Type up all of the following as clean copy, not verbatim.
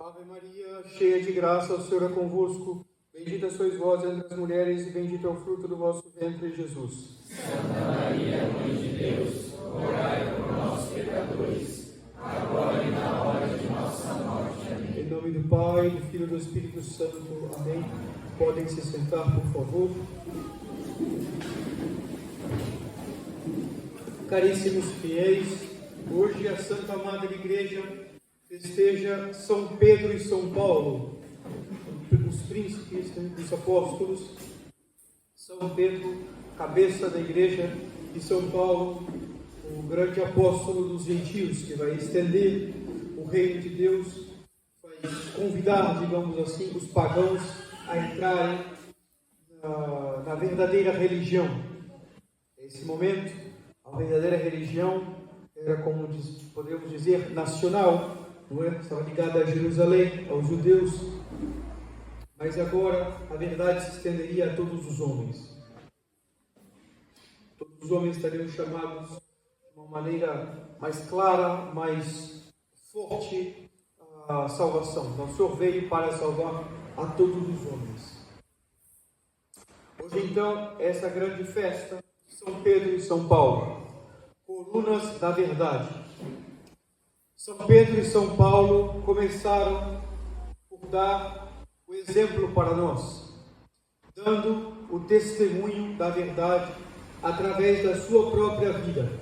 Ave Maria, cheia de graça, o Senhor é convosco. Bendita sois vós entre as mulheres e bendito é o fruto do vosso ventre, Jesus. Santa Maria, Mãe de Deus, rogai por nós, pecadores, agora e na hora de nossa morte. Amém. Em nome do Pai, do Filho e do Espírito Santo. Amém. Podem se sentar, por favor. Caríssimos fiéis, hoje a Santa Madre Igreja festeja São Pedro e São Paulo, os príncipes dos apóstolos. São Pedro, cabeça da Igreja, e São Paulo, o grande apóstolo dos gentios, que vai estender o reino de Deus, vai convidar, digamos assim, os pagãos a entrarem na verdadeira religião. Nesse momento, a verdadeira religião era, como podemos dizer, nacional, não é? Estava ligada a Jerusalém, aos judeus, mas agora a verdade se estenderia a todos os homens. Todos os homens estariam chamados de uma maneira mais clara, mais forte à salvação. Então, o Senhor veio para salvar a todos os homens. Hoje, então, essa grande festa de São Pedro e São Paulo, colunas da verdade. São Pedro e São Paulo começaram por dar o exemplo para nós, dando o testemunho da verdade através da sua própria vida.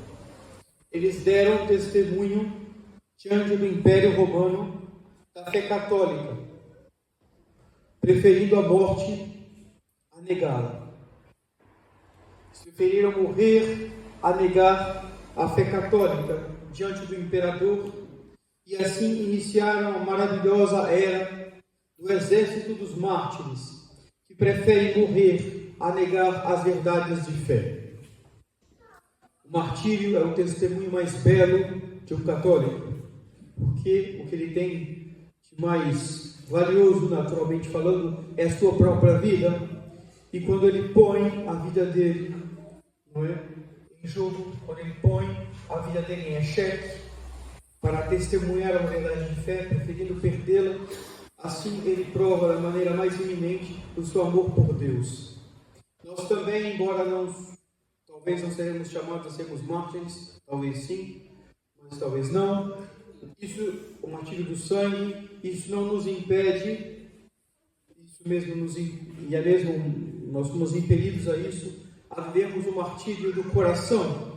Eles deram testemunho diante do Império Romano da fé católica, preferindo a morte a negá-la. Preferiram morrer a negar a fé católica diante do imperador e assim iniciaram a maravilhosa era do exército dos mártires, que preferem morrer a negar as verdades de fé. O martírio é o testemunho mais belo de um católico, porque o que ele tem de mais valioso, naturalmente falando, é a sua própria vida, e quando ele põe a vida dele, não é, em jogo, quando ele põe a vida dele em xeque para testemunhar a verdade de fé, preferindo perdê-la, assim ele prova da maneira mais iminente o seu amor por Deus. Nós também, embora talvez não seremos chamados a sermos mártires, talvez sim, mas talvez não. Isso, o martírio do sangue, isso não nos impede, isso mesmo e é mesmo nós somos impelidos a isso, a vivermos o martírio do coração.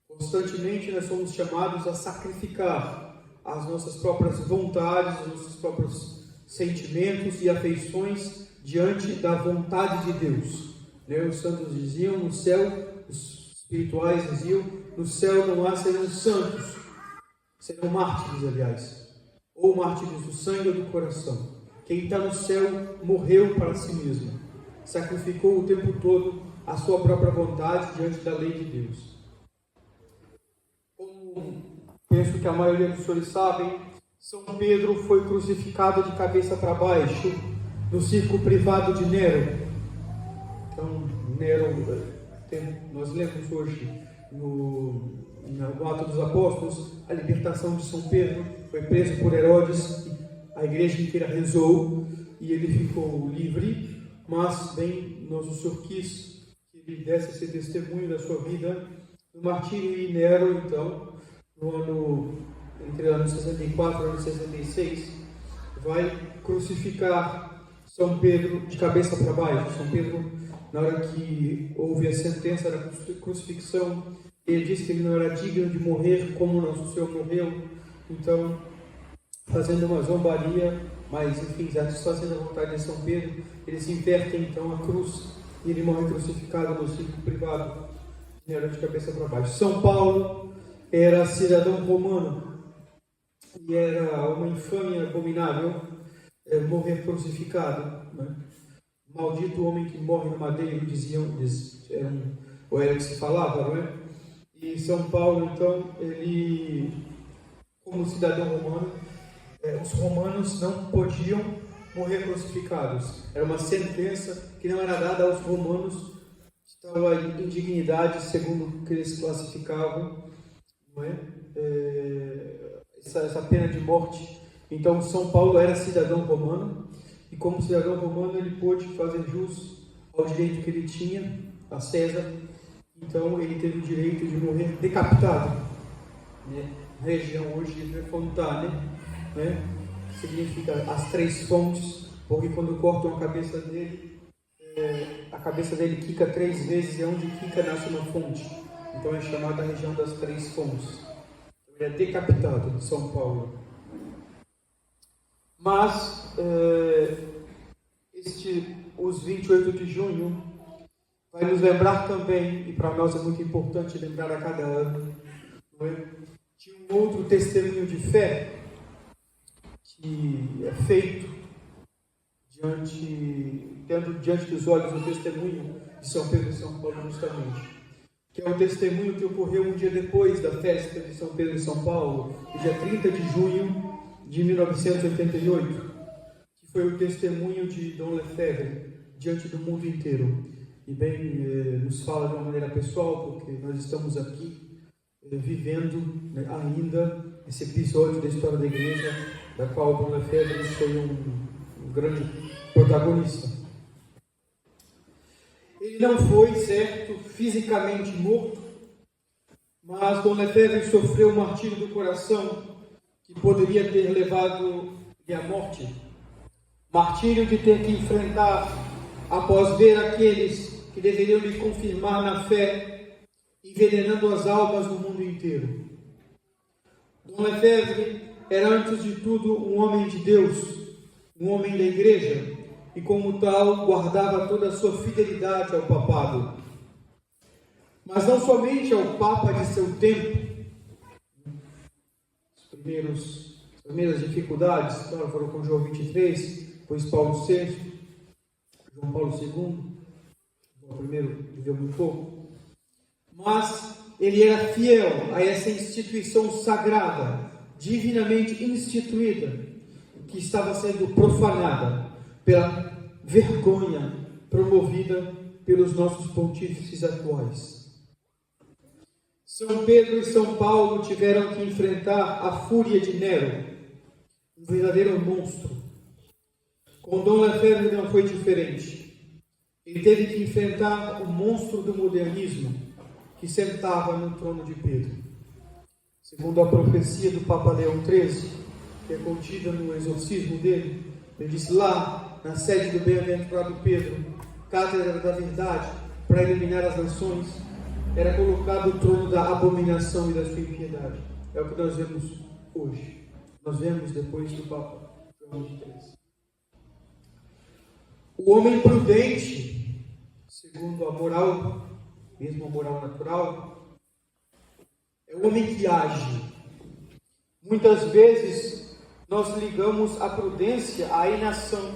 Constantemente nós somos chamados a sacrificar as nossas próprias vontades, os nossos próprios sentimentos e afeições diante da vontade de Deus. Os santos diziam, no céu, os espirituais diziam, no céu não há serão santos, serão mártires, aliás, ou mártires do sangue ou do coração. Quem está no céu morreu para si mesmo, sacrificou o tempo todo a sua própria vontade diante da lei de Deus. Como penso que a maioria dos senhores sabem, São Pedro foi crucificado de cabeça para baixo no circo privado de Nero. Então, Nero, nós lemos hoje no Ato dos Apóstolos a libertação de São Pedro. Foi preso por Herodes, a igreja inteira rezou e ele ficou livre, mas bem, Nosso Senhor quis que ele desse esse testemunho da sua vida no martírio. E Nero, então, entre anos 64 e anos 66, vai crucificar São Pedro de cabeça para baixo. São Pedro, na hora que houve a sentença da crucifixão, ele disse que ele não era digno de morrer como Nosso Senhor morreu. Então, fazendo uma zombaria, mas enfim, satisfazendo a vontade de São Pedro, eles invertem então a cruz e ele morre crucificado no circo privado, era de cabeça para baixo. São Paulo era cidadão romano e era uma infâmia abominável morrer crucificado, né? Maldito o homem que morre no madeiro, ou era o que se falava, não é? E São Paulo, então, ele, como cidadão romano, os romanos não podiam morrer crucificados. Era uma sentença que não era dada aos romanos, estava em indignidade, segundo o que eles classificavam, não é? Essa pena de morte Então São Paulo era cidadão romano, e como cidadão romano ele pôde fazer jus ao direito que ele tinha a César. Então ele teve o direito de morrer decapitado, né? A região hoje é Fontane, né? Significa as três fontes, porque quando cortam a cabeça dele quica 3 vezes, e onde quica nasce uma fonte. Então é chamada a região das três fontes. Ele é decapitado em São Paulo. Mas os 28 de junho vai nos lembrar também, e para nós é muito importante lembrar a cada ano, não é? De um outro testemunho de fé que é feito diante dos olhos do testemunho de São Pedro e São Paulo, justamente, que é o testemunho que ocorreu um dia depois da festa de São Pedro e São Paulo, no dia 30 de junho de 1988, que foi o testemunho de Dom Lefebvre diante do mundo inteiro. E bem, nos fala de uma maneira pessoal, porque nós estamos aqui vivendo, né, ainda esse episódio da história da Igreja, da qual Dom Lefebvre foi um grande protagonista. Ele não foi, certo, fisicamente morto, mas Dom Lefebvre sofreu o martírio do coração que poderia ter levado-lhe à morte. Martírio de ter que enfrentar, após ver aqueles que deveriam lhe confirmar na fé, envenenando as almas do mundo inteiro. Dom Lefebvre era, antes de tudo, um homem de Deus, um homem da Igreja, e como tal guardava toda a sua fidelidade ao papado. Mas não somente ao Papa de seu tempo. As primeiras dificuldades, claro, foram com João 23, depois Paulo VI, João Paulo II. O primeiro viveu muito pouco. Mas ele era fiel a essa instituição sagrada, divinamente instituída, que estava sendo profanada pela vergonha promovida pelos nossos pontífices atuais. São Pedro e São Paulo tiveram que enfrentar a fúria de Nero, um verdadeiro monstro. Com Dom Lefebvre não foi diferente. Ele teve que enfrentar o monstro do modernismo que sentava no trono de Pedro. Segundo a profecia do Papa Leão XIII, que é contida no exorcismo dele, ele disse: lá, na sede do bem-aventurado Pedro, cátedra da verdade, para iluminar as nações, era colocado o trono da abominação e da sua impiedade. É o que nós vemos hoje. Nós vemos depois do Papa João XXIII. O homem prudente, segundo a moral, mesmo a moral natural, é o homem que age. Muitas vezes nós ligamos a prudência à inação.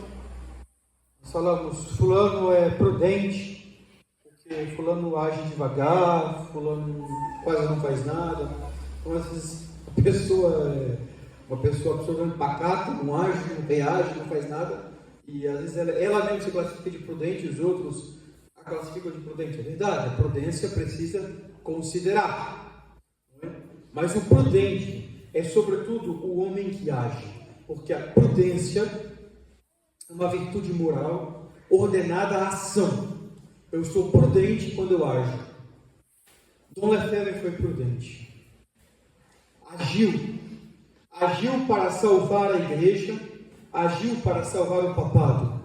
Nós falamos, fulano é prudente, porque fulano age devagar, fulano quase não faz nada. Então, às vezes, a pessoa é uma pessoa absolutamente pacata, não age, não reage, não faz nada. E às vezes ela mesmo se classifica de prudente, os outros a classificam de prudente. É verdade, a prudência precisa considerar. Não é? Mas o prudente é, sobretudo, o homem que age. Porque a prudência é uma virtude moral ordenada à ação. Eu sou prudente quando eu ajo. Dom Lefebvre foi prudente. Agiu para salvar a Igreja, agiu para salvar o papado.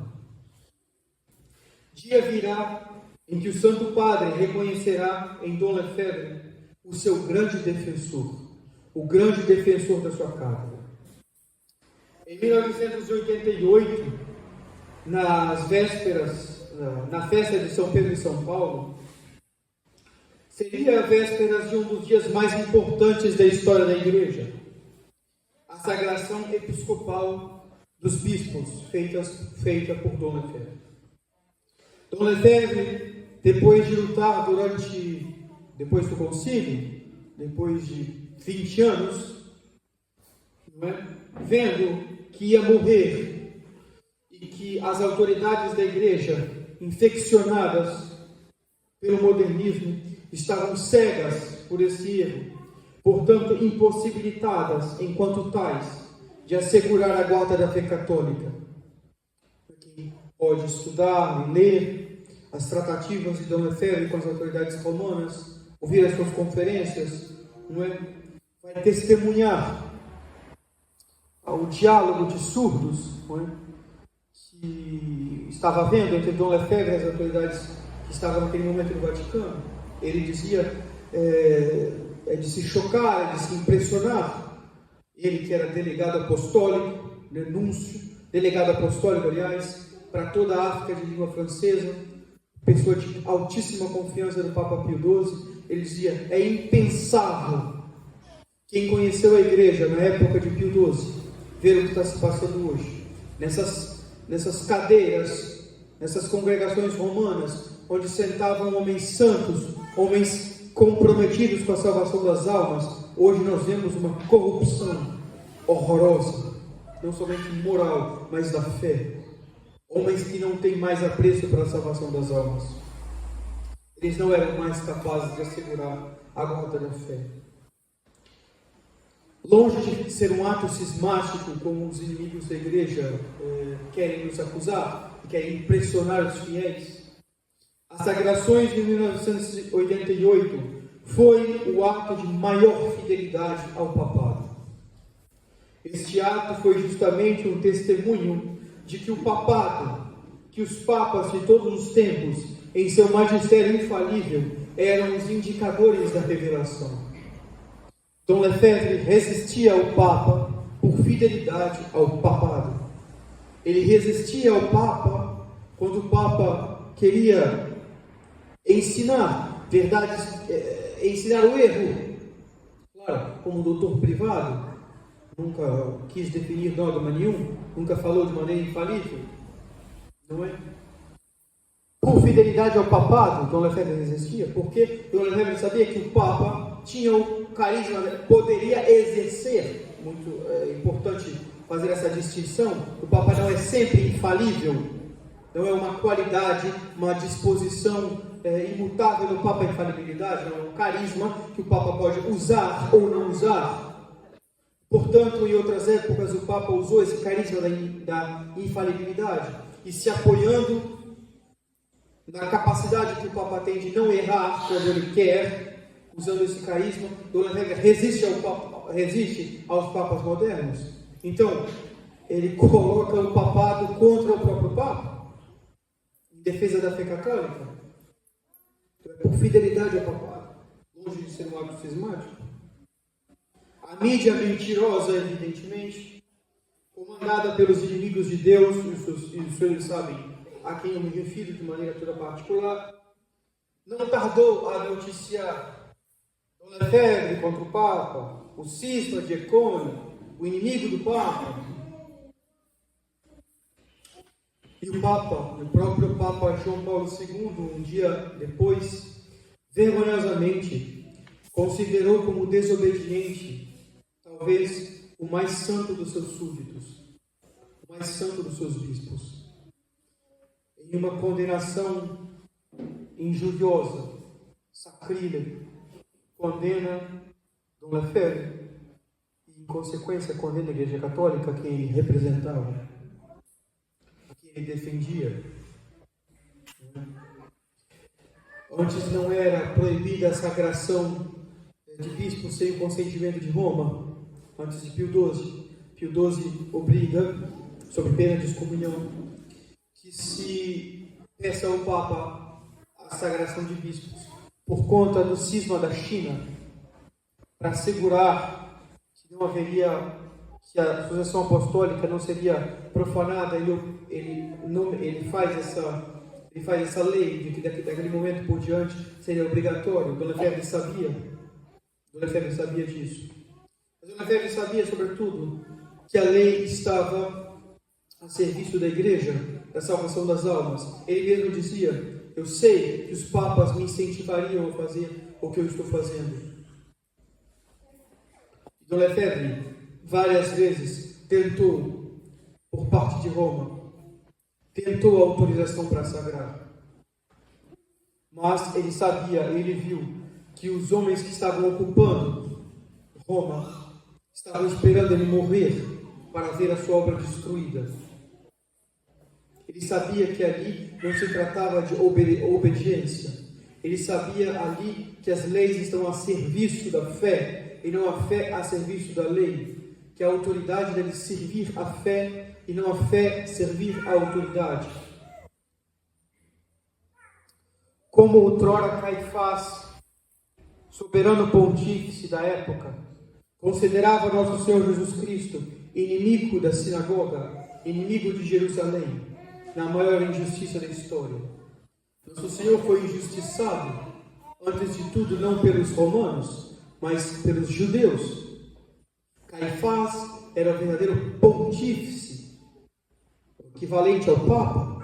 Dia virá em que o Santo Padre reconhecerá em Dom Lefebvre o seu grande defensor, o grande defensor da sua cátedra. Em 1988, nas vésperas, na festa de São Pedro e São Paulo, seria a véspera de um dos dias mais importantes da história da Igreja, a sagração episcopal dos bispos, feita por Dom Lefebvre. Dom Lefebvre, depois de lutar depois do concílio, depois de 20 anos, não é? Vendo que ia morrer e que as autoridades da Igreja, infeccionadas pelo modernismo, estavam cegas por esse erro, portanto impossibilitadas, enquanto tais, de assegurar a guarda da fé católica. Quem pode estudar e ler as tratativas de Dom Lefebvre com as autoridades romanas, ouvir as suas conferências, não é? Vai testemunhar o diálogo de surdos, não é? Que estava havendo entre Dom Lefebvre e as autoridades que estavam naquele momento no Vaticano. Ele dizia, é de se chocar, é de se impressionar. Ele que era delegado apostólico, núncio, delegado apostólico, aliás, para toda a África de língua francesa, pessoa de altíssima confiança do Papa Pio XII, ele dizia, é impensável quem conheceu a igreja na época de Pio XII, ver o que está se passando hoje. Nessas cadeiras, nessas congregações romanas, onde sentavam homens santos, homens comprometidos com a salvação das almas, hoje nós vemos uma corrupção horrorosa, não somente moral, mas da fé. Homens que não têm mais apreço para a salvação das almas. Eles não eram mais capazes de assegurar a guarda da fé. Longe de ser um ato cismático, como os inimigos da igreja querem nos acusar, e querem impressionar os fiéis, as sagrações de 1988 foi o ato de maior fidelidade ao papado. Este ato foi justamente um testemunho de que o papado, que os papas de todos os tempos, em seu magistério infalível, eram os indicadores da revelação. Dom Lefebvre resistia ao Papa por fidelidade ao papado. Ele resistia ao Papa quando o Papa queria ensinar verdades, ensinar o erro. Claro, como doutor privado, nunca quis definir dogma nenhum, nunca falou de maneira infalível, não é? Por fidelidade ao papado, Dom Lefebvre resistia, porque Dom Lefebvre sabia que o Papa tinha o carisma, poderia exercer, muito importante fazer essa distinção, o Papa não é sempre infalível, não é uma qualidade, uma disposição imutável do Papa, a infalibilidade, não é um carisma que o Papa pode usar ou não usar. Portanto, em outras épocas, o Papa usou esse carisma da infalibilidade e se apoiando na capacidade que o Papa tem de não errar quando ele quer, usando esse carisma, Dom Lefebvre resiste aos papas modernos. Então, ele coloca o papado contra o próprio Papa, em defesa da fé católica. Então, é por fidelidade ao papado, longe de ser um ato cismático. A mídia mentirosa, evidentemente, comandada pelos inimigos de Deus, e os senhores sabem a quem eu me refiro de maneira toda particular, não tardou a noticiar Dom Lefebvre contra o Papa, o cisma de Econe, o inimigo do Papa. E o próprio Papa João Paulo II, um dia depois, vergonhosamente, considerou como desobediente, talvez o mais santo dos seus súditos, o mais santo dos seus bispos. Em uma condenação injuriosa, sacrílega, condena Dom Lefebvre e, em consequência, condena a Igreja Católica, que ele representava, que ele defendia. Antes não era proibida a sagração de bispos sem o consentimento de Roma, antes de Pio XII. Pio XII obriga, sob pena de excomunhão, que se peça ao Papa a sagração de bispos, por conta do cisma da China, para assegurar que não haveria, que a sucessão apostólica não seria profanada. Ele faz essa lei de que daquele momento por diante seria obrigatório. Dom Lefebvre sabia disso. Mas Dom Lefebvre sabia, sobretudo, que a lei estava a serviço da Igreja, da salvação das almas. Ele mesmo dizia: eu sei que os papas me incentivariam a fazer o que eu estou fazendo. Dom Lefebvre várias vezes tentou, por parte de Roma, tentou a autorização para sagrar. Mas ele sabia, ele viu que os homens que estavam ocupando Roma estavam esperando ele morrer para ver a sua obra destruída. Ele sabia que ali não se tratava de obediência. Ele sabia ali que as leis estão a serviço da fé e não a fé a serviço da lei. Que a autoridade deve servir a fé e não a fé servir a autoridade. Como outrora Caifás, soberano pontífice da época, considerava nosso Senhor Jesus Cristo inimigo da sinagoga, inimigo de Jerusalém, na maior injustiça da história. Nosso Senhor foi injustiçado, antes de tudo, não pelos romanos, mas pelos judeus. Caifás era o verdadeiro pontífice, equivalente ao Papa,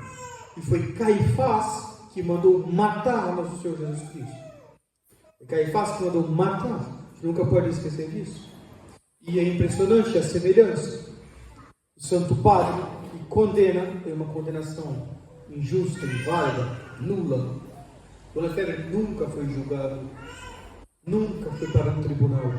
e foi Caifás que mandou matar nosso Senhor Jesus Cristo. Foi Caifás que mandou matar. A gente nunca pode esquecer disso. E é impressionante a semelhança. O Santo Padre que condena, tem uma condenação injusta, inválida, nula. Dom Lefebvre nunca foi julgado, nunca foi para um tribunal.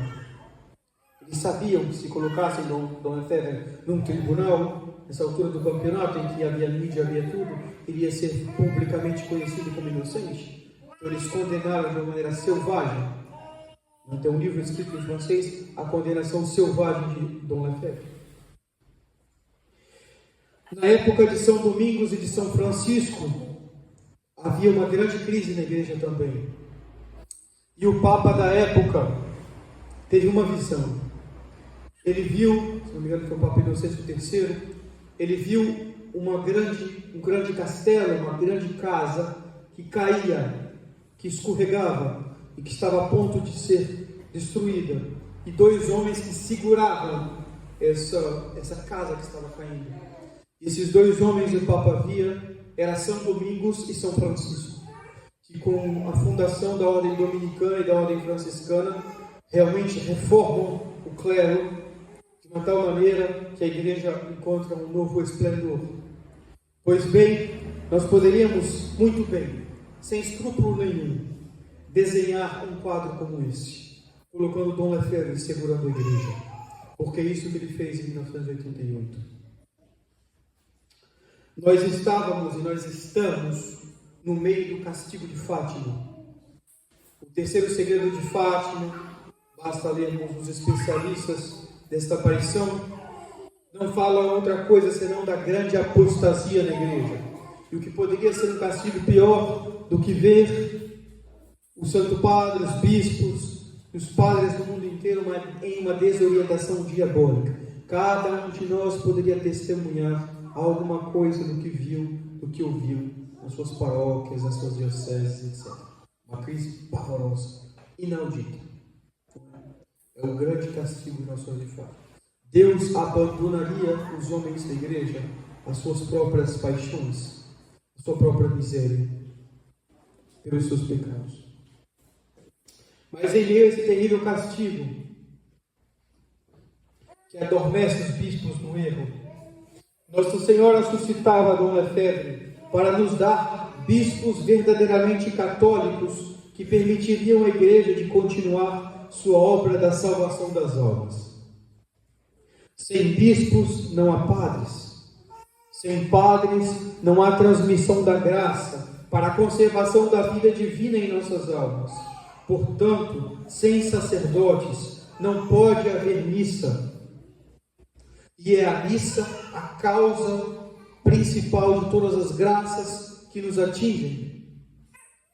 Eles sabiam que se colocassem Dom Lefebvre num tribunal, nessa altura do campeonato, em que havia mídia, havia tudo, iria ser publicamente conhecido como inocente. Então eles condenaram de uma maneira selvagem. Tem um livro escrito em francês, A Condenação Selvagem de Dom Lefebvre. Na época de São Domingos e de São Francisco, havia uma grande crise na igreja também. E o Papa da época teve uma visão. Ele viu, se não me engano foi o Papa Inocêncio III, ele viu um grande castelo, uma grande casa que caía, que escorregava e que estava a ponto de ser destruída. E dois homens que seguravam essa casa que estava caindo. E esses dois homens o Papa via era São Domingos e São Francisco, que com a fundação da Ordem Dominicana e da Ordem Franciscana realmente reformam o clero de uma tal maneira que a igreja encontra um novo esplendor. Pois bem, nós poderíamos muito bem, sem escrúpulo nenhum, desenhar um quadro como esse, colocando Dom Lefebvre segurando a igreja, porque é isso que ele fez em 1988. Nós estávamos e nós estamos no meio do castigo de Fátima. O terceiro segredo de Fátima, basta lermos os especialistas desta aparição, não fala outra coisa senão da grande apostasia na igreja. E o que poderia ser um castigo pior do que ver o Santo Padre, os bispos, os padres do mundo inteiro em uma desorientação diabólica. Cada um de nós poderia testemunhar alguma coisa do que viu, do que ouviu nas suas paróquias, nas suas dioceses, etc. Uma crise pavorosa, inaudita. É o grande castigo de nossa de fato. Deus abandonaria os homens da igreja às suas próprias paixões, à sua própria miséria, pelos seus pecados. Mas em meio a esse terrível castigo, que adormece os bispos no erro, Nossa Senhora suscitava Dom Lefebvre para nos dar bispos verdadeiramente católicos que permitiriam à igreja de continuar sua obra da salvação das almas. Sem bispos não há padres. Sem padres não há transmissão da graça para a conservação da vida divina em nossas almas. Portanto, sem sacerdotes não pode haver missa. E é a missa a causa principal de todas as graças que nos atingem.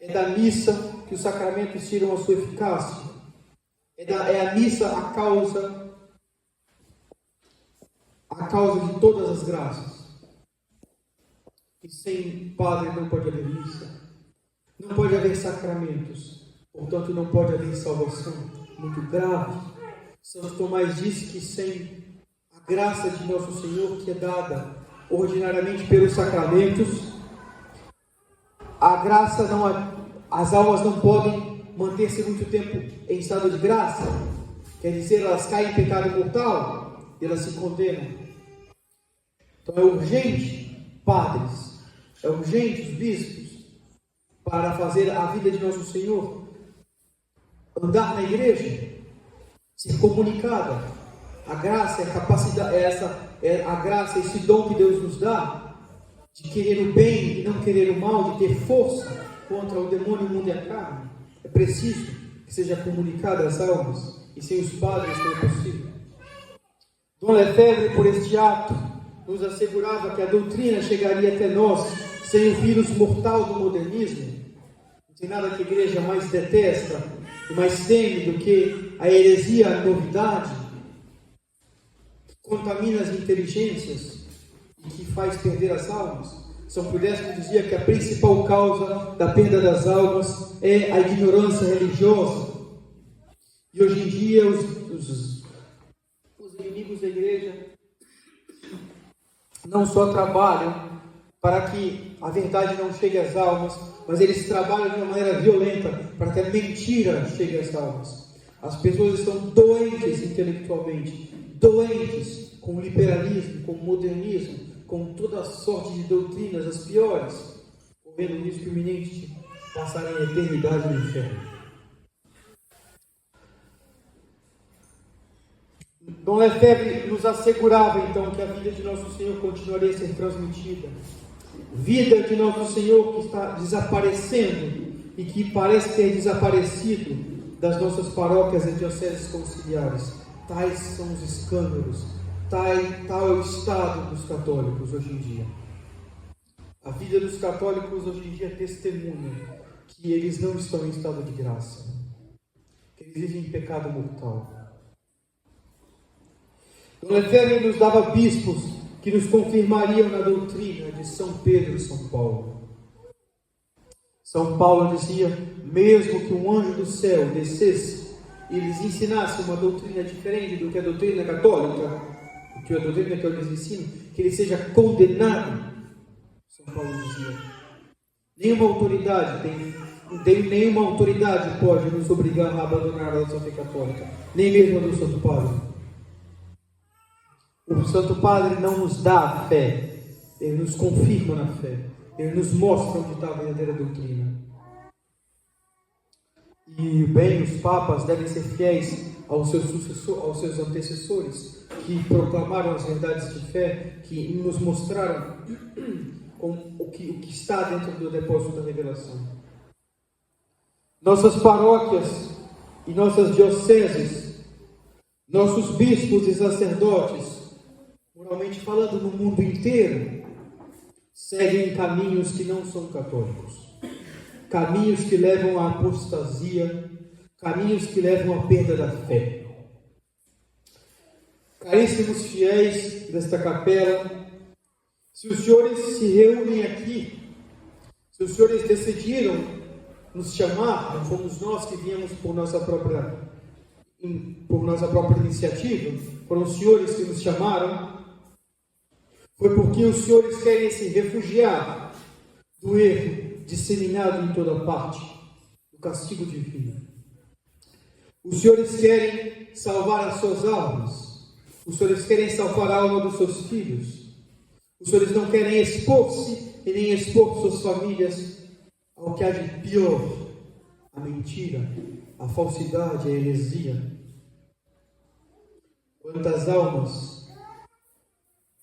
É da missa que os sacramentos tiram a sua eficácia. É a missa a causa de todas as graças. E sem padre não pode haver missa. Não pode haver sacramentos. Portanto, não pode haver salvação. Muito grave. Santo Tomás disse que sem a graça de nosso Senhor, que é dada ordinariamente pelos sacramentos, a graça as almas não podem manter-se muito tempo em estado de graça. Quer dizer, elas caem em pecado mortal e elas se condenam. Então é urgente, padres, é urgente os bispos, para fazer a vida de nosso Senhor andar na igreja, ser comunicada, a graça, a capacidade, a graça, esse dom que Deus nos dá, de querer o bem e não querer o mal, de ter força contra o demônio, o mundo e a carne. É preciso que seja comunicado às almas, e sem os padres não é possível. Dom Lefebvre, por este ato, nos assegurava que a doutrina chegaria até nós sem o vírus mortal do modernismo. Não tem nada que a igreja mais detesta e mais teme do que a heresia, a novidade, que contamina as inteligências e que faz perder as almas. São Pudécio dizia que a principal causa da perda das almas é a ignorância religiosa. E hoje em dia os inimigos da igreja não só trabalham para que a verdade não chegue às almas, mas eles trabalham de uma maneira violenta para que a mentira chegue às almas. As pessoas estão doentes intelectualmente, doentes com o liberalismo, com o modernismo, com toda a sorte de doutrinas, as piores, correndo o risco iminente de passarem a eternidade no inferno. Dom Lefebvre nos assegurava então que a vida de Nosso Senhor continuaria a ser transmitida. Vida de Nosso Senhor que está desaparecendo e que parece ter desaparecido das nossas paróquias e dioceses conciliares. Tais são os escândalos, tal é o estado dos católicos hoje em dia. A vida dos católicos hoje em dia testemunha que eles não estão em estado de graça, que eles vivem em pecado mortal. Dom Lefebvre nos dava bispos que nos confirmariam na doutrina de São Pedro e São Paulo. São Paulo dizia, mesmo que um anjo do céu descesse e lhes ensinasse uma doutrina diferente do que a doutrina católica, do que a doutrina que eu lhes ensino, que ele seja condenado. São Paulo dizia, nenhuma autoridade pode nos obrigar a abandonar a nossa fé católica, nem mesmo a do Santo Padre. O Santo Padre não nos dá a fé, ele nos confirma na fé, ele nos mostra onde está a verdadeira doutrina. E bem, os papas devem ser fiéis aos seus antecessores, que proclamaram as verdades de fé, que nos mostraram o que está dentro do depósito da revelação. Nossas paróquias e nossas dioceses, nossos bispos e sacerdotes, moralmente falando, no mundo inteiro, seguem caminhos que não são católicos, caminhos que levam à apostasia, caminhos que levam à perda da fé. Caríssimos fiéis desta capela, se os senhores se reúnem aqui, se os senhores decidiram nos chamar, não fomos nós que viemos por nossa própria iniciativa, foram os senhores que nos chamaram, foi porque os senhores querem se refugiar do erro disseminado em toda parte, do castigo divino. Os senhores querem salvar as suas almas, os senhores querem salvar a alma dos seus filhos, os senhores não querem expor-se e nem expor suas famílias ao que há de pior, a mentira, a falsidade, a heresia. Quantas almas,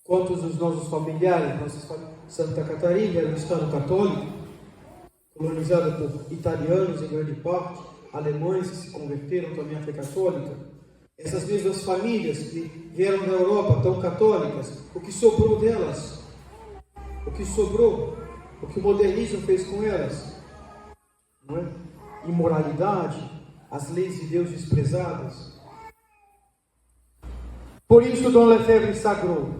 quantos dos nossos familiares, Santa Catarina era um estado católico, colonizada por italianos em grande parte, alemães que se converteram também à fé católica. Essas mesmas famílias que vieram da Europa tão católicas, o que sobrou delas? O que sobrou? O que o modernismo fez com elas? Não é? Imoralidade, as leis de Deus desprezadas. Por isso Dom Lefebvre sagrou,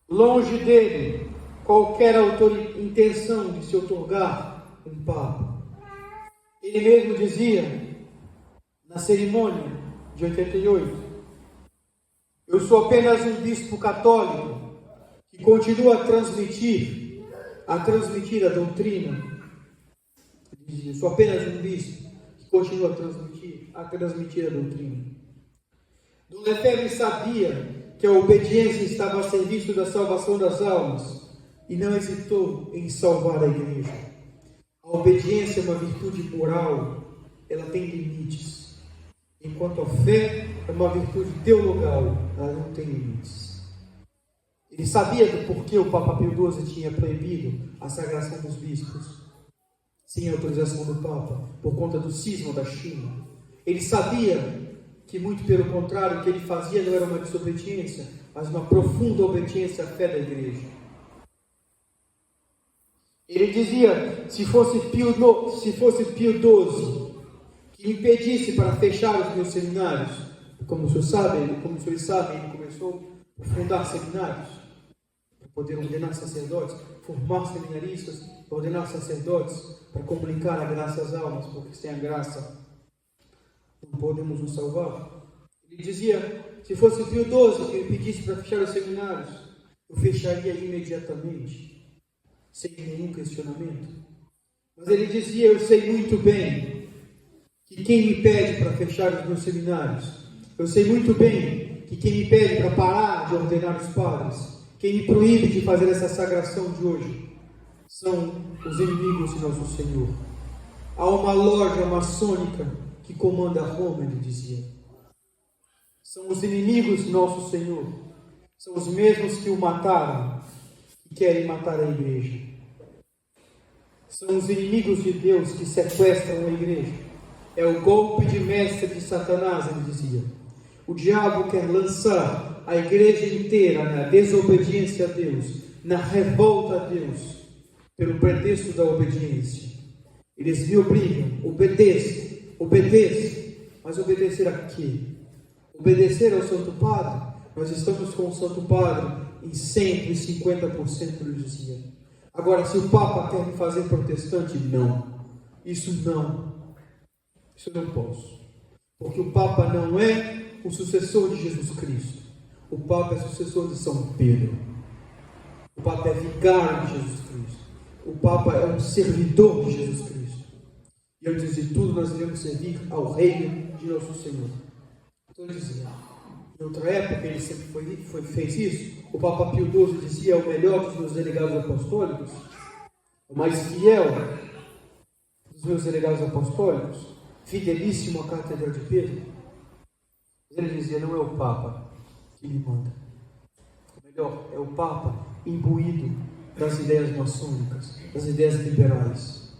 longe dele qualquer intenção de se outorgar um Papa. Ele mesmo dizia, na cerimônia de 88, eu sou apenas um bispo católico que continua a transmitir a doutrina. Ele dizia, sou apenas um bispo que continua a transmitir a doutrina. Dom Lefebvre sabia que a obediência estava a serviço da salvação das almas e não hesitou em salvar a igreja. A obediência é uma virtude moral, ela tem limites. enquanto a fé é uma virtude teologal, ela não tem limites. Ele sabia do porquê o Papa Pio XII tinha proibido a sagração dos bispos, sem autorização do Papa, por conta do cisma da China. Ele sabia que, muito pelo contrário, o que ele fazia não era uma desobediência, mas uma profunda obediência à fé da Igreja. Ele dizia, se fosse Pio XII que me pedisse para fechar os meus seminários, como os senhores sabem, ele começou a fundar seminários, para poder ordenar sacerdotes, formar seminaristas, ordenar sacerdotes, para comunicar a graça às almas, porque sem a graça não podemos nos salvar. Ele dizia, se fosse Pio XII que me pedisse para fechar os seminários, eu fecharia imediatamente, sem nenhum questionamento. Mas ele dizia, eu sei muito bem que quem me pede para fechar os meus seminários, eu sei muito bem que quem me pede para parar de ordenar os padres, quem me proíbe de fazer essa sagração de hoje, são os inimigos de nosso Senhor. Há uma loja maçônica que comanda Roma, ele dizia. São os inimigos de nosso Senhor. São os mesmos que o mataram e querem matar a igreja. São os inimigos de Deus que sequestram a igreja. É o golpe de mestre de Satanás, ele dizia. O diabo quer lançar a igreja inteira na desobediência a Deus, na revolta a Deus, pelo pretexto da obediência. Eles me obrigam, obedeça, mas obedecer a quê? Obedecer ao Santo Padre? Nós estamos com o Santo Padre em 150%, ele dizia. Agora, se o Papa quer me fazer protestante, não. Isso eu não posso. Porque o Papa não é o sucessor de Jesus Cristo. O Papa é sucessor de São Pedro. O Papa é vigário de Jesus Cristo. O Papa é um servidor de Jesus Cristo. E antes de tudo, nós devemos servir ao reino de nosso Senhor. Então ele dizia, em outra época, ele sempre fez isso. O Papa Pio XII dizia, é o melhor dos meus delegados apostólicos, o mais fiel dos meus delegados apostólicos, fidelíssimo à Cátedra de Pedro. Ele dizia, não é o Papa que lhe manda. O melhor, é o Papa imbuído das ideias maçônicas, das ideias liberais.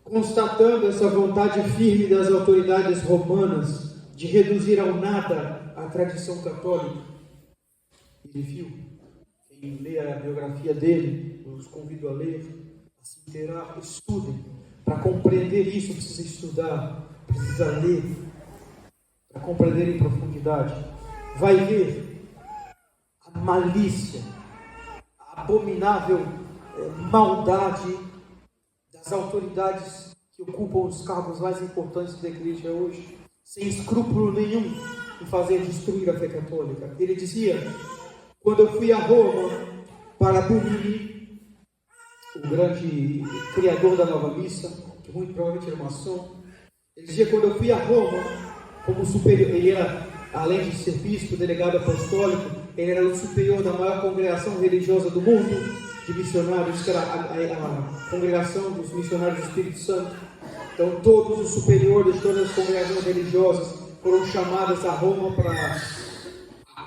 Constatando essa vontade firme das autoridades romanas de reduzir ao nada a tradição católica, ele viu, quem lê a biografia dele, eu os convido a ler, a se inteirar, estudem. Para compreender isso, precisa estudar, precisa ler, para compreender em profundidade. Vai ver a malícia, a abominável maldade das autoridades que ocupam os cargos mais importantes da igreja hoje, sem escrúpulo nenhum em fazer destruir a fé católica. Ele dizia, quando eu fui a Roma para Bonini, o grande criador da nova missa, que muito provavelmente era maçom, ele dizia, quando eu fui a Roma, como superior, ele era, além de ser bispo, delegado apostólico, ele era o superior da maior congregação religiosa do mundo, de missionários, que era a congregação dos missionários do Espírito Santo. Então todos os superiores de todas as congregações religiosas foram chamados a Roma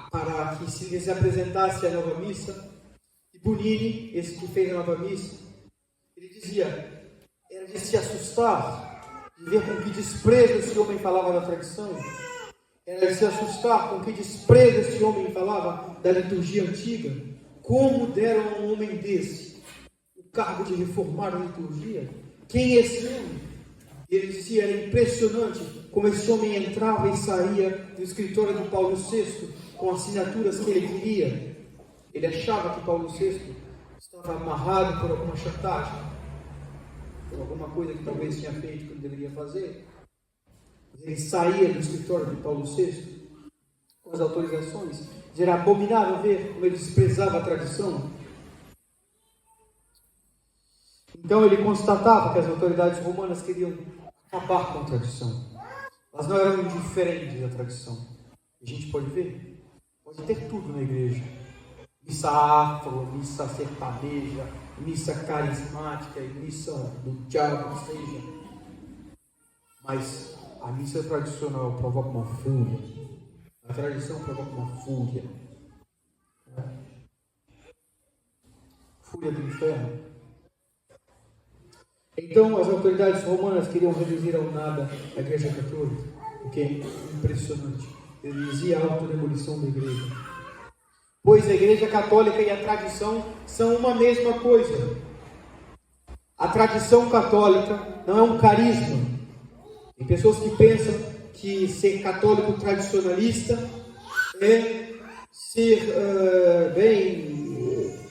para que se lhes apresentasse a nova missa. E Bonini, esse que fez a nova missa, ele dizia, era de se assustar, de ver com que desprezo esse homem falava da tradição, era de se assustar com que desprezo esse homem falava da liturgia antiga. Como deram a um homem desse o cargo de reformar a liturgia? Quem é esse homem? Ele dizia, era impressionante como esse homem entrava e saía do escritório de Paulo VI com assinaturas que ele queria. Ele achava que Paulo VI estava amarrado por alguma chantagem, por alguma coisa que talvez tinha feito que não deveria fazer. Ele saía do escritório de Paulo VI com as autorizações. Era abominável ver como ele desprezava a tradição. Então ele constatava que as autoridades romanas queriam acabar com a tradição. Elas não eram indiferentes da tradição. A gente pode ver, pode ter tudo na igreja. Missa afro, missa sertaneja, missa carismática, missa do diabo, seja. Mas A missa tradicional provoca uma fúria. A tradição provoca uma fúria. Fúria do inferno. Então as autoridades romanas queriam reduzir ao nada a Igreja Católica, o que é impressionante. Ele dizia a autodemolição da Igreja. Pois a Igreja Católica e a tradição são uma mesma coisa. A tradição católica não é um carisma. Tem pessoas que pensam que ser católico tradicionalista é ser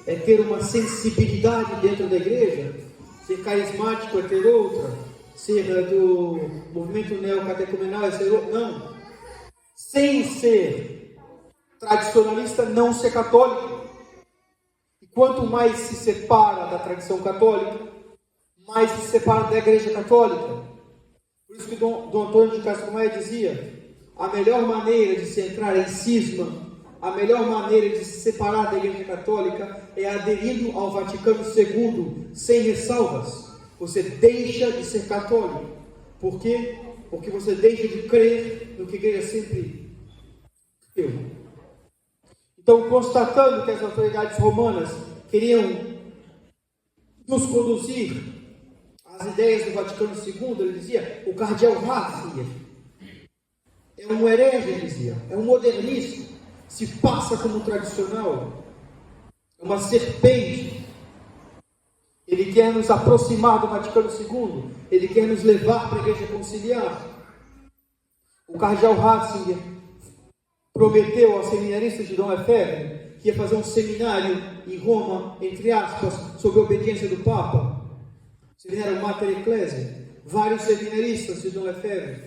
é ter uma sensibilidade dentro da igreja. Ser carismático é ter outra. Ser do movimento neocatecumenal é ser outra. Não. Sem ser tradicionalista, não ser católico. E quanto mais se separa da tradição católica, mais se separa da igreja católica. Por isso que Dom Antônio de Castro Maia dizia: a melhor maneira de se entrar em cisma, a melhor maneira de se separar da igreja católica é aderindo ao Vaticano II, sem ressalvas. Você deixa de ser católico. Por quê? Porque você deixa de crer no que a igreja sempre creu. Então, constatando que as autoridades romanas queriam nos conduzir às ideias do Vaticano II, ele dizia: o cardeal Ratzinger é um herege, ele dizia, é um modernista, se passa como tradicional, é uma serpente. Ele quer nos aproximar do Vaticano II, ele quer nos levar para a igreja conciliar. O cardeal Ratzinger prometeu aos seminaristas de Dom Lefebvre que ia fazer um seminário em Roma, entre aspas, sobre a obediência do Papa. Seminário Mater Ecclesiae. Vários seminaristas de Dom Lefebvre,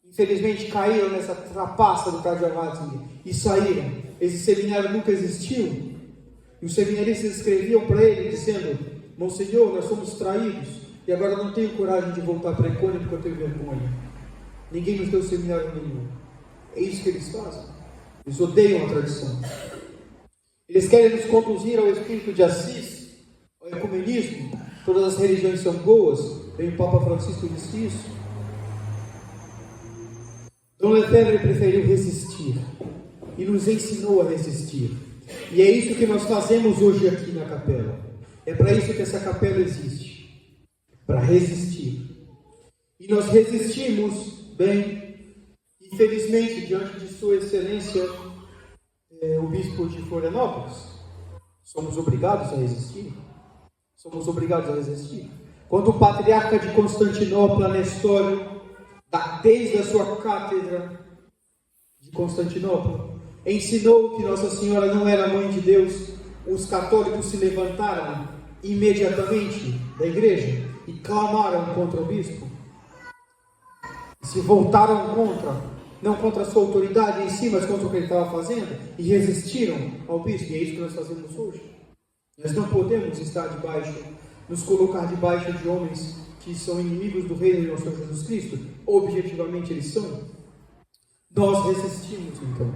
infelizmente, caíram nessa trapaça do cardeal Ratzinger e saíram. Esse seminário nunca existiu. E os seminaristas escreviam para ele dizendo: Monsenhor, nós somos traídos e agora não tenho coragem de voltar para a Icônia porque eu tenho vergonha. Ninguém nos deu seminário nenhum. É isso que eles fazem. Eles odeiam a tradição. Eles querem nos conduzir ao espírito de Assis, ao ecumenismo. Todas as religiões são boas. Bem, o Papa Francisco disse isso. Dom Lefebvre preferiu resistir e nos ensinou a resistir. E é isso que nós fazemos hoje aqui na capela. É para isso que essa capela existe. Para resistir. E nós resistimos bem. Infelizmente, diante de Sua Excelência, o Bispo de Florianópolis, somos obrigados a resistir. Somos obrigados a resistir. Quando o Patriarca de Constantinopla, Nestório, desde a sua cátedra de Constantinopla, ensinou que Nossa Senhora não era Mãe de Deus, os católicos se levantaram imediatamente da igreja e clamaram contra o Bispo. Se voltaram não contra a sua autoridade em si, mas contra o que ele estava fazendo, e resistiram ao Bispo. E é isso que nós fazemos hoje. Nós não podemos estar nos colocar debaixo de homens que são inimigos do reino de nosso Senhor Jesus Cristo. Objetivamente eles são. Nós resistimos, então.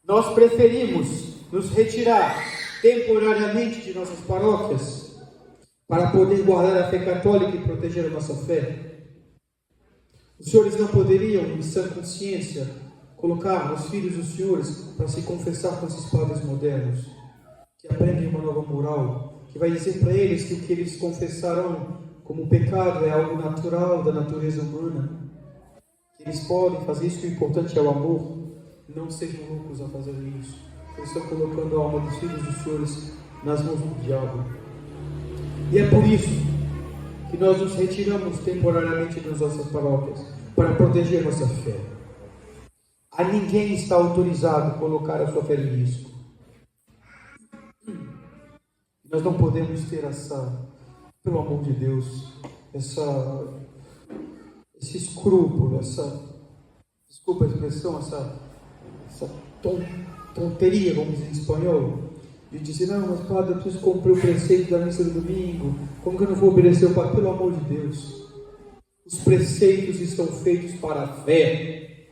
Nós preferimos nos retirar temporariamente de nossas paróquias para poder guardar a fé católica e proteger a nossa fé. Os senhores não poderiam, em sã consciência, colocar os filhos dos senhores para se confessar com esses padres modernos, que aprendem uma nova moral, que vai dizer para eles que o que eles confessarão como pecado é algo natural da natureza humana, que eles podem fazer isso, que o importante é o amor. Não sejam loucos a fazer isso. Eles estão colocando a alma dos filhos dos senhores nas mãos do diabo. E é por isso que nós nos retiramos temporariamente das nossas paróquias, para proteger nossa fé. A ninguém está autorizado a colocar a sua fé em risco. Nós não podemos ter pelo amor de Deus, esse escrúpulo, desculpa a expressão, essa tonteria, vamos dizer em espanhol, de dizer: não, mas padre, eu preciso cumprir o preceito da missa do domingo, como que eu não vou obedecer o padre? Pelo amor de Deus, os preceitos estão feitos para a fé.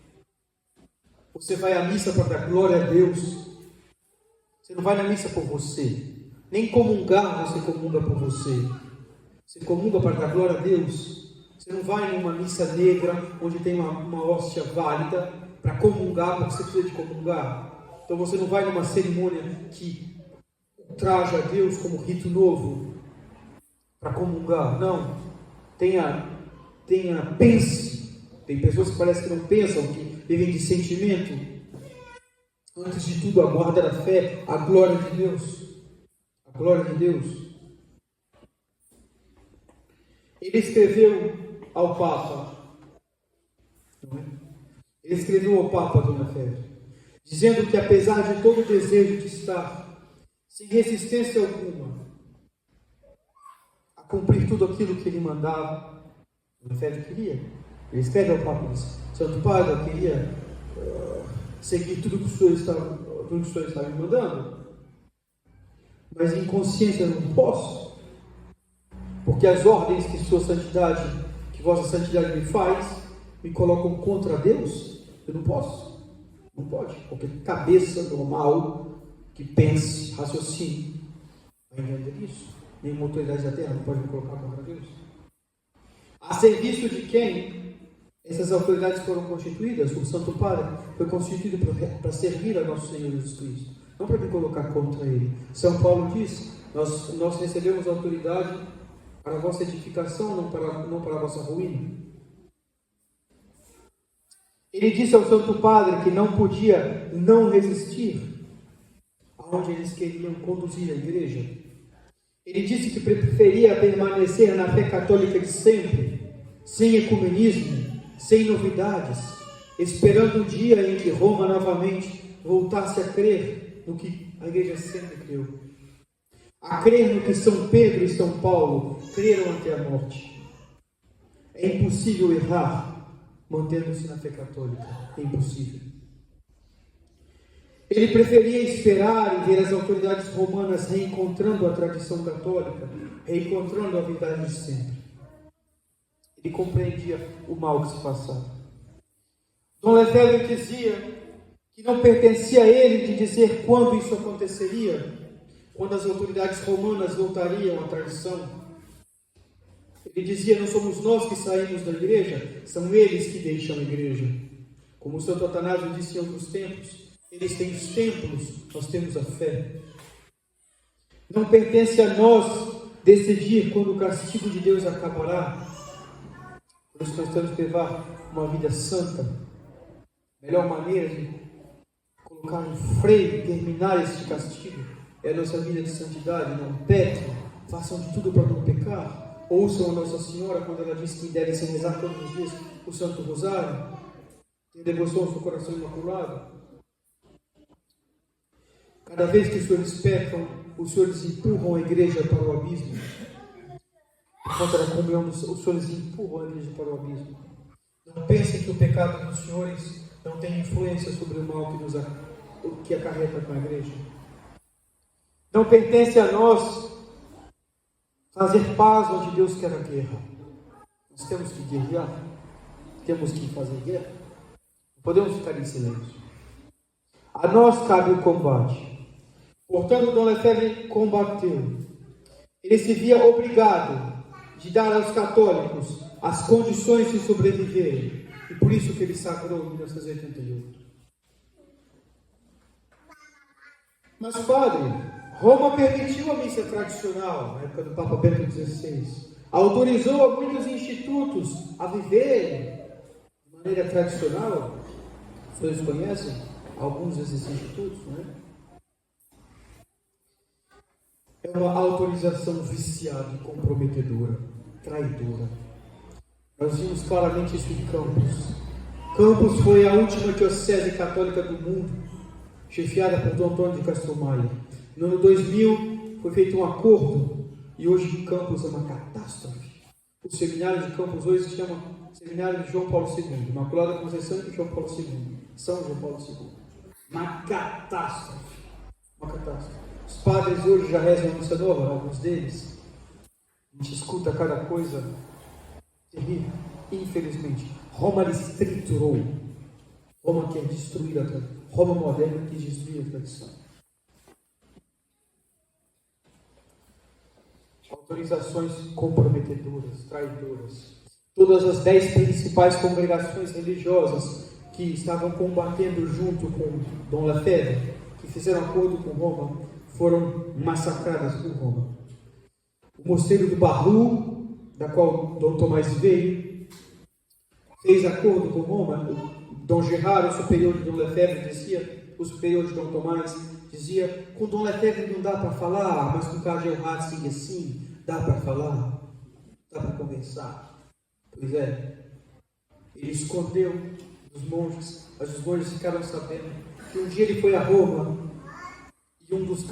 Você vai à missa para dar glória a Deus. Você não vai na missa por você. Nem comungar você comunga por você. Você comunga para dar glória a Deus. Você não vai numa missa negra, onde tem uma hóstia válida, para comungar, porque você precisa de comungar. Então você não vai numa cerimônia que traja a Deus como rito novo, para comungar. Não. Pense. Tem pessoas que parecem que não pensam, que vivem de sentimento. Antes de tudo, a guarda da fé, a glória de Deus. A glória de Deus. Ele escreveu ao Papa, não é? Ele escreveu ao Papa, Dona Fé, dizendo que apesar de todo o desejo de estar sem resistência alguma a cumprir tudo aquilo que ele mandava, Dona Fé queria. Ele escreve ao Papa, diz: Santo Padre, eu queria seguir tudo que o Senhor estava me mandando, mas em consciência eu não posso, porque as ordens que vossa santidade me faz, me colocam contra Deus. Eu não posso, não pode, porque cabeça normal, que pense, raciocine, vai entender isso. Nenhuma autoridade da terra não pode me colocar contra Deus. A serviço de quem essas autoridades foram constituídas? O Santo Padre foi constituído para servir a nosso Senhor Jesus Cristo, não para me colocar contra Ele. São Paulo diz: nós recebemos autoridade para a vossa edificação, não para a vossa ruína. Ele disse ao Santo Padre que não podia não resistir aonde eles queriam conduzir a igreja. Ele disse que preferia permanecer na fé católica de sempre, sem ecumenismo, sem novidades, esperando o dia em que Roma novamente voltasse a crer no que a igreja sempre creu, a crer no que São Pedro e São Paulo creram até a morte. É impossível errar mantendo-se na fé católica. É impossível. Ele preferia esperar e ver as autoridades romanas reencontrando a tradição católica, reencontrando a verdade de sempre. Ele compreendia o mal que se passava. Dom Lefebvre dizia que não pertencia a ele de dizer quando isso aconteceria, quando as autoridades romanas voltariam à tradição. Ele dizia: não somos nós que saímos da igreja, são eles que deixam a igreja. Como o Santo Atanásio disse em outros tempos, eles têm os templos, nós temos a fé. Não pertence a nós decidir quando o castigo de Deus acabará. Por isso nós temos que levar uma vida santa. A melhor maneira de colocar um freio e terminar este castigo é a nossa vida de santidade. Não pequem, façam de tudo para não pecar. Ouçam a Nossa Senhora quando ela diz que devem se rezar todos os dias o Santo Rosário, ter devoção ao seu coração imaculado. Cada vez que os senhores pecam, os senhores empurram a igreja para o abismo. Por conta da comunhão, os senhores empurram a igreja para o abismo. Não pensem que o pecado dos senhores não tem influência sobre o mal que acarreta com a igreja. Não pertence a nós fazer paz onde Deus quer a guerra. Nós temos que guerrear, temos que fazer guerra. Não podemos ficar em silêncio. A nós cabe o combate. Portanto, Dom Lefebvre combateu. Ele se via obrigado de dar aos católicos as condições de sobreviverem. E por isso que ele sagrou em 1988. Mas, padre, Roma permitiu a missa tradicional, na época do Papa Bento XVI. Autorizou a muitos institutos a viverem de maneira tradicional. Vocês conhecem alguns desses institutos, não é? É uma autorização viciada e comprometedora, traidora. Nós vimos claramente isso em Campos. Campos foi a última diocese católica do mundo, chefiada por Dom Antônio de Castelmaio. No ano 2000 foi feito um acordo e hoje Campos é uma catástrofe. O seminário de Campos hoje se chama Seminário de João Paulo II, Imaculada Conceição de João Paulo II, São João Paulo II. Uma catástrofe. Uma catástrofe. Os padres hoje já rezam a missa nova, alguns deles. A gente escuta cada coisa terrível. Infelizmente, Roma lhes triturou. Roma quer destruir a tradição. Roma moderna quer destruir a tradição. Autorizações comprometedoras, traidoras. todas as 10 principais congregações religiosas que estavam combatendo junto com Dom Lefebvre, que fizeram acordo com Roma, foram massacradas por Roma. O mosteiro do Barru, da qual Dom Tomás veio, fez acordo com Roma. Dom Gerard, o superior de Dom Lefebvre, dizia, o superior de Dom Tomás, dizia, com Dom Lefebvre não dá para falar, mas com Cardeal Ratzinger sim, dá para falar, dá para conversar. Pois é, ele escondeu dos monges, mas os monges ficaram sabendo que um dia ele foi a Roma e um dos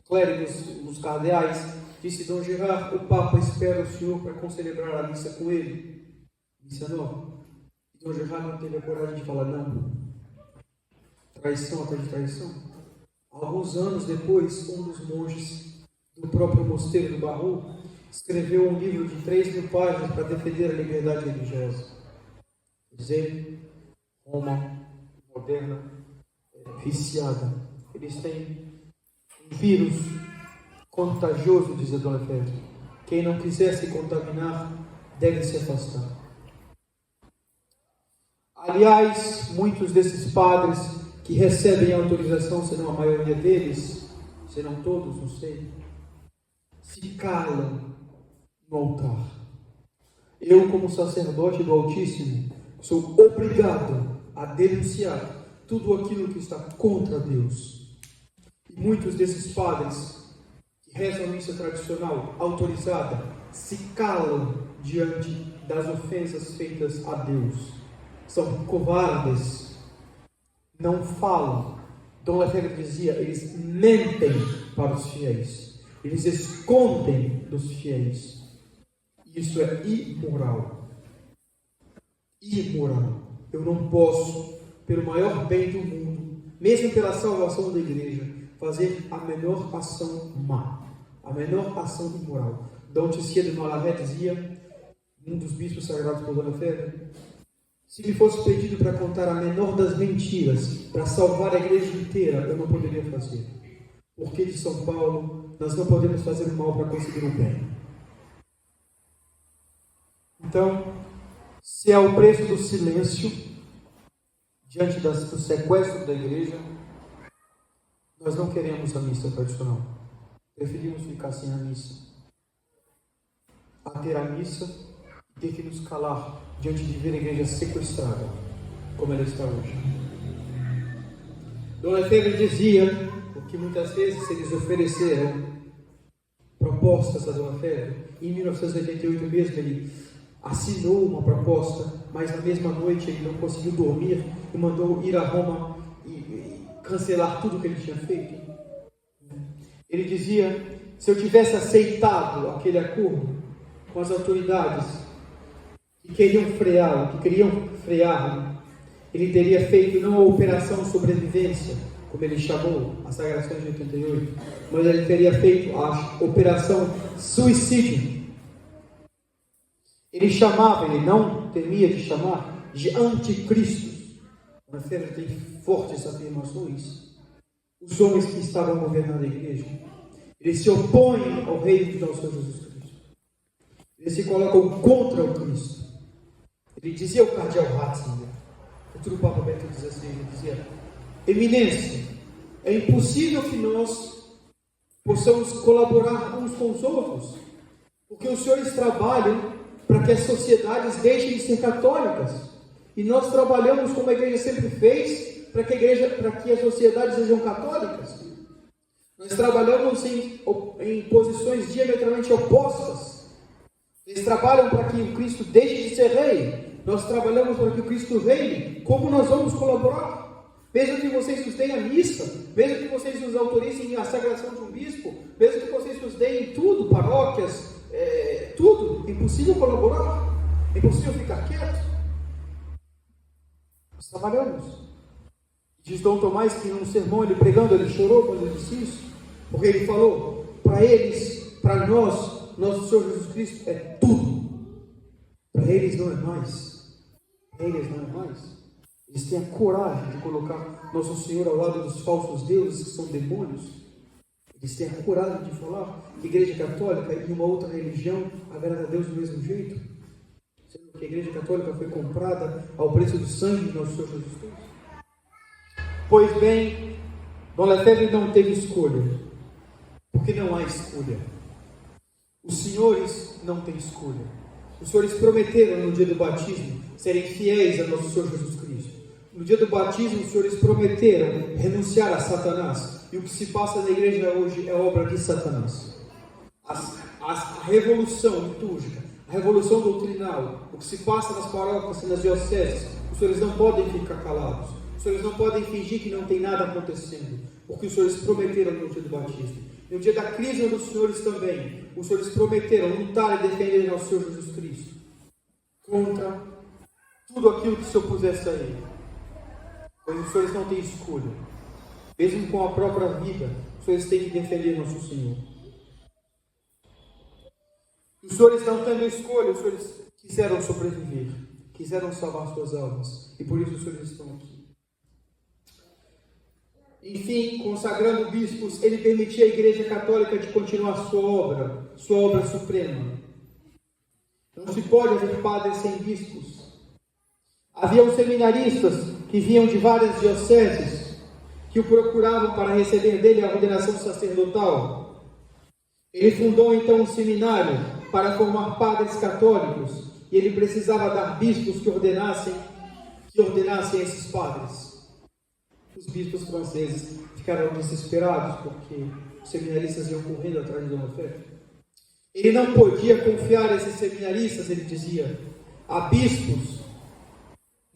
clérigos, os cardeais, disse: Dom Gerard, o Papa espera o senhor para concelebrar a missa com ele. Missa não. E Dom Gerard não teve a coragem de falar não. Traição atrás de traição. Alguns anos depois, um dos monges do próprio mosteiro do Barru escreveu um livro de 3.000 páginas para defender a liberdade religiosa. Quer dizer, Roma moderna, viciada. Eles têm um vírus contagioso, diz Dom Lefebvre. Quem não quiser se contaminar deve se afastar. Aliás, muitos desses padres que recebem autorização, senão a maioria deles, senão todos, não sei, se calam no altar. Eu, como sacerdote do Altíssimo, sou obrigado a denunciar tudo aquilo que está contra Deus. E muitos desses padres que rezam a missa tradicional autorizada se calam diante das ofensas feitas a Deus. São covardes, não falam. Dom Lefebvre dizia, eles mentem para os fiéis, eles escondem dos fiéis. Isso é imoral. Imoral. Eu não posso, pelo maior bem do mundo, mesmo pela salvação da igreja, fazer a menor ação má, a menor ação imoral. Dom Tissia de Malavé dizia, um dos bispos sagrados por Dom Lefebvre, se me fosse pedido para contar a menor das mentiras, para salvar a igreja inteira, eu não poderia fazer. Porque de São Paulo, nós não podemos fazer o mal para conseguir o bem. Então, se é o preço do silêncio, diante do sequestro da igreja, nós não queremos a missa tradicional. Preferimos ficar sem a missa. A ter a missa e ter que nos calar diante de ver a igreja sequestrada, como ela está hoje. Dom Lefebvre dizia, porque muitas vezes eles ofereceram propostas a Dom Lefebvre. Em 1988 mesmo ele assinou uma proposta, mas na mesma noite ele não conseguiu dormir e mandou ir a Roma e cancelar tudo que ele tinha feito. Ele dizia, se eu tivesse aceitado aquele acordo com as autoridades que queriam freá-lo, ele teria feito não a operação sobrevivência, como ele chamou, a Sagração de 88, mas ele teria feito a operação suicídio. Ele não temia de chamar de anticristo. O Lefebvre tem fortes afirmações. Os homens que estavam governando a igreja, eles se opõem ao reino de nosso Senhor Jesus Cristo. Eles se colocam contra o Cristo. Ele dizia ao Cardeal Ratzinger, futuro Papa Bento XVI, ele dizia, Eminência, é impossível que nós possamos colaborar uns com os outros, porque os senhores trabalham para que as sociedades deixem de ser católicas, e nós trabalhamos como a igreja sempre fez, para que as sociedades sejam católicas. Nós trabalhamos em posições diametralmente opostas. Eles trabalham para que o Cristo deixe de ser rei, nós trabalhamos para que o Cristo reine. Como nós vamos colaborar? Mesmo que vocês nos deem a missa, mesmo que vocês nos autorizem a sagração de um bispo, mesmo que vocês nos deem tudo, paróquias, tudo, é impossível colaborar, é impossível ficar quieto. Nós trabalhamos. Diz Dom Tomás que num sermão, ele pregando, ele chorou quando ele disse isso, porque ele falou, para eles, para nós, nosso Senhor Jesus Cristo é tudo. Para eles não é mais. Para eles não é mais. Eles têm a coragem de colocar Nosso Senhor ao lado dos falsos deuses, que são demônios. Eles têm a coragem de falar que a Igreja Católica e uma outra religião agrada a Deus do mesmo jeito. que a Igreja Católica foi comprada ao preço do sangue de nosso Senhor Jesus Cristo? Pois bem, Dom Lefebvre não teve escolha, porque não há escolha. Os senhores não têm escolha. Os senhores prometeram no dia do batismo serem fiéis a nosso Senhor Jesus Cristo. No dia do batismo, os senhores prometeram renunciar a Satanás. E o que se passa na igreja hoje é obra de Satanás. A revolução litúrgica, a revolução doutrinal, o que se passa nas paróquias e nas dioceses, os senhores não podem ficar calados. Os senhores não podem fingir que não tem nada acontecendo, porque os senhores prometeram no dia do batismo. No dia da crise dos senhores também, os senhores prometeram lutar e defender nosso Senhor Jesus Cristo contra tudo aquilo que se opusesse a Ele. Pois os senhores não têm escolha. Mesmo com a própria vida, os senhores têm que defender nosso Senhor. Os senhores não tendo escolha, os senhores quiseram sobreviver, quiseram salvar suas almas, e por isso os senhores estão aqui. Enfim, consagrando bispos, ele permitia à Igreja Católica de continuar sua obra suprema. Não se pode haver padres sem bispos. Haviam seminaristas que vinham de várias dioceses, que o procuravam para receber dele a ordenação sacerdotal. Ele fundou então um seminário para formar padres católicos, e ele precisava dar bispos que ordenassem esses padres. Os bispos franceses ficaram desesperados porque os seminaristas iam correndo atrás de Dom Lefebvre. Ele não podia confiar a esses seminaristas, ele dizia, a bispos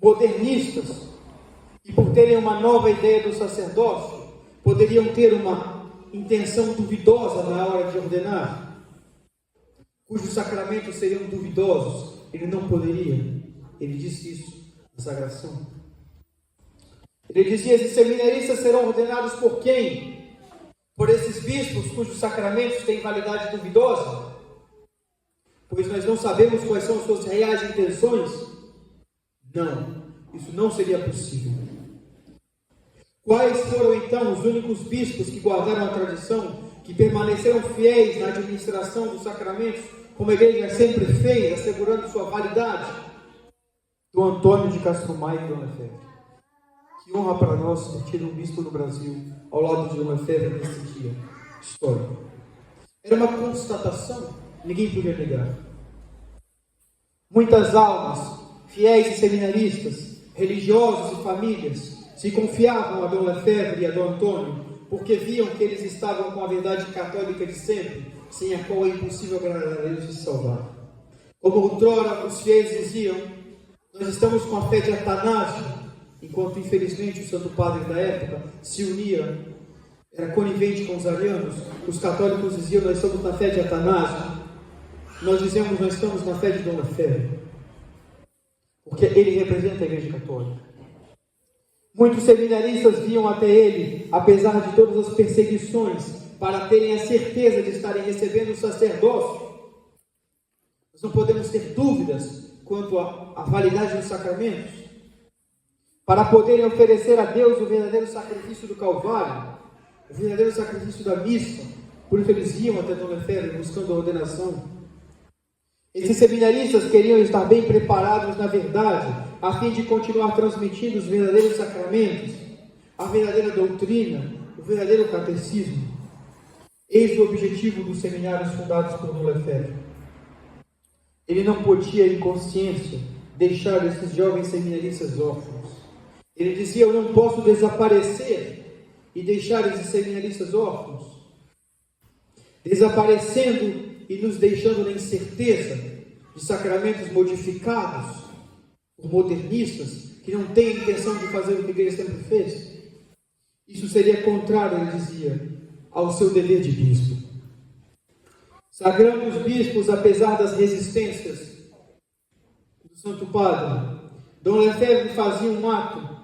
modernistas, e por terem uma nova ideia do sacerdócio, poderiam ter uma intenção duvidosa na hora de ordenar, cujos sacramentos seriam duvidosos. Ele não poderia. Ele disse isso na sagração. Ele dizia: esses seminaristas serão ordenados por quem? Por esses bispos cujos sacramentos têm validade duvidosa? Pois nós não sabemos quais são as suas reais intenções? Não, isso não seria possível. Quais foram então os únicos bispos que guardaram a tradição, que permaneceram fiéis na administração dos sacramentos, como a igreja sempre fez, assegurando sua validade? Dom Antônio de Castro Maia e Dom Lefebvre. Que honra para nós ter tido um bispo no Brasil ao lado de Dom Lefebvre nesse dia histórico. Era uma constatação, ninguém podia negar. Muitas almas, fiéis e seminaristas, religiosos e famílias, se confiavam a Dom Lefebvre e a Dom Antônio, porque viam que eles estavam com a verdade católica de sempre, sem a qual é impossível agradar a Deus e salvar. Como outrora os fiéis diziam: nós estamos com a fé de Atanásio, enquanto infelizmente o Santo Padre da época se unia, era conivente com os arianos. Os católicos diziam: nós estamos na fé de Atanásio. Nós dizemos: nós estamos na fé de Dom Lefebvre, porque ele representa a Igreja Católica. Muitos seminaristas vinham até ele, apesar de todas as perseguições, para terem a certeza de estarem recebendo o sacerdócio. Nós não podemos ter dúvidas quanto à validade dos sacramentos, para poderem oferecer a Deus o verdadeiro sacrifício do Calvário, o verdadeiro sacrifício da missa. Por isso eles iam até Dom Lefebvre buscando a ordenação. Esses seminaristas queriam estar bem preparados na verdade, a fim de continuar transmitindo os verdadeiros sacramentos, a verdadeira doutrina, o verdadeiro catecismo. Eis o objetivo dos seminários fundados por Dom Lefebvre. Ele não podia, em consciência, deixar esses jovens seminaristas órfãos. Ele dizia: eu não posso desaparecer e deixar esses seminaristas órfãos, desaparecendo e nos deixando na incerteza de sacramentos modificados por modernistas que não têm a intenção de fazer o que a igreja sempre fez. Isso seria contrário, ele dizia, ao seu dever de bispo. Sagrando os bispos, apesar das resistências do Santo Padre, Dom Lefebvre fazia um ato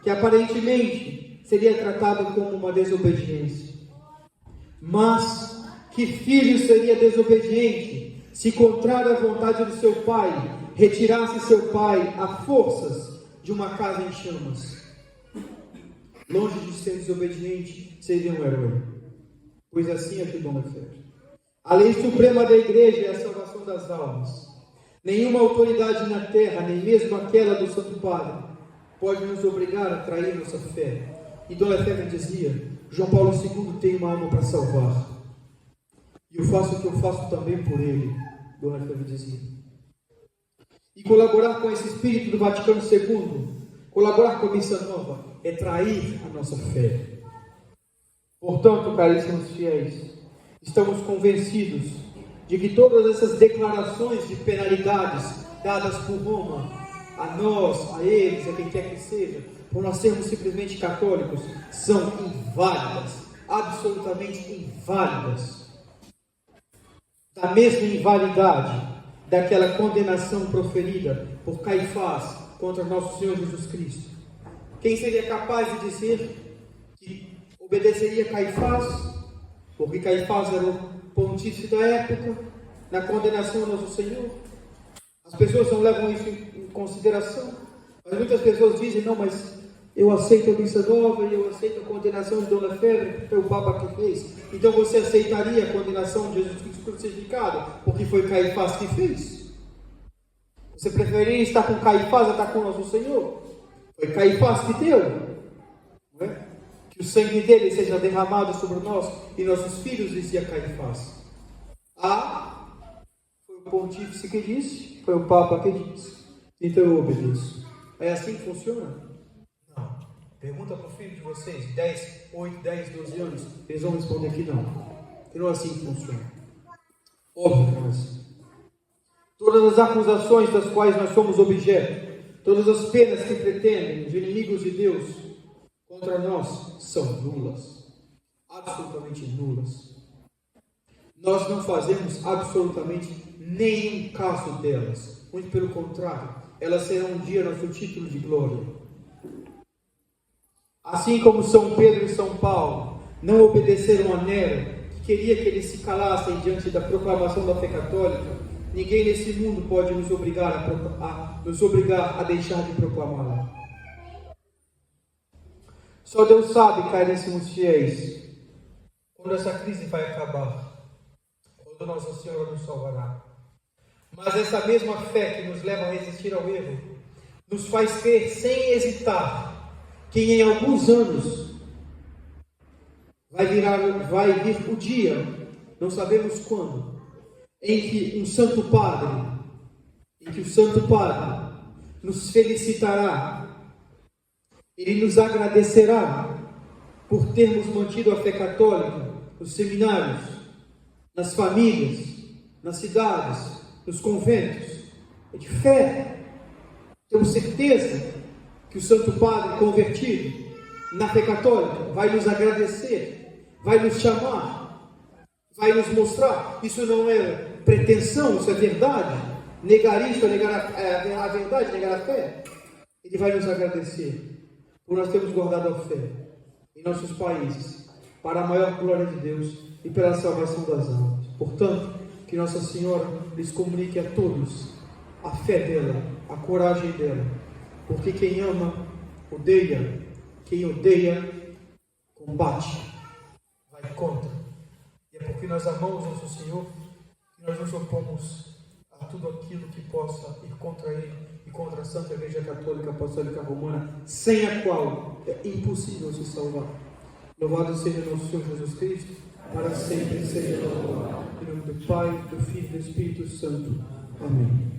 que aparentemente seria tratado como uma desobediência. Mas que filho seria desobediente se, contrário à vontade do seu pai, retirasse seu pai a forças de uma casa em chamas? Longe de ser desobediente, seria um herói. Pois assim é que Dom Lefebvre. A lei suprema da igreja é a salvação das almas. Nenhuma autoridade na terra, nem mesmo aquela do Santo Padre, pode nos obrigar a trair nossa fé. E Dona Lefebvre dizia: João Paulo II tem uma alma para salvar. E eu faço o que eu faço também por ele, Dona Lefebvre dizia. E colaborar com esse espírito do Vaticano II, colaborar com a Missa Nova, é trair a nossa fé. Portanto, caríssimos fiéis, estamos convencidos de que todas essas declarações de penalidades dadas por Roma, a nós, a eles, a quem quer que seja, por nós sermos simplesmente católicos, são inválidas, absolutamente inválidas. Da mesma invalidade daquela condenação proferida por Caifás contra nosso Senhor Jesus Cristo. Quem seria capaz de dizer que obedeceria Caifás, porque Caifás era o pontífice da época, na condenação ao nosso Senhor? As pessoas não levam isso em consideração, mas muitas pessoas dizem: não, mas eu aceito a Missa Nova e eu aceito a condenação de Dona Lefebvre, foi o Papa que fez. Então você aceitaria a condenação de Jesus Cristo crucificado, porque foi Caifás que fez? Você preferiria estar com Caifás a estar com nosso Senhor? Foi Caifás que deu, não é? Que o sangue dele seja derramado sobre nós e nossos filhos, dizia Caifás. Foi o pontífice que disse, foi o Papa que disse, então eu obedeço. É assim que funciona? Não. Pergunta para o filho de vocês, 8, 10, 12 anos, eles vão responder que não. Que não é assim que funciona. Óbvio que não é assim. Todas as acusações das quais nós somos objeto, todas as penas que pretendem os inimigos de Deus contra nós são nulas, absolutamente nulas. Nós não fazemos absolutamente nenhum caso delas, muito pelo contrário, elas serão um dia nosso título de glória. Assim como São Pedro e São Paulo não obedeceram a Nero, que queria que eles se calassem diante da proclamação da fé católica, ninguém nesse mundo pode nos obrigar a deixar de proclamá-la. Só Deus sabe, caríssimos fiéis, quando essa crise vai acabar, quando Nossa Senhora nos salvará. Mas essa mesma fé que nos leva a resistir ao erro, nos faz crer sem hesitar que em alguns anos vai vir o dia, não sabemos quando, em que o Santo Padre nos felicitará, ele nos agradecerá por termos mantido a fé católica nos seminários, nas famílias, nas cidades, nos conventos. É de fé. Temos certeza que o Santo Padre convertido na fé católica vai nos agradecer, vai nos chamar, vai nos mostrar. Isso não é pretensão, isso é verdade. Negar isso é negar a verdade, negar a fé. Ele vai nos agradecer por nós termos guardado a fé em nossos países, para a maior glória de Deus e pela salvação das almas. Portanto, que Nossa Senhora lhes comunique a todos a fé dela, a coragem dela, porque quem ama, odeia, quem odeia, combate, vai contra. E é porque nós amamos Nosso Senhor que nós nos opomos a tudo aquilo que possa ir contra Ele e contra a Santa Igreja Católica Apostólica Romana, sem a qual é impossível se salvar. Louvado seja nosso Senhor Jesus Cristo, para sempre seja louvado. Em nome do Pai, do Filho e do Espírito Santo. Amém.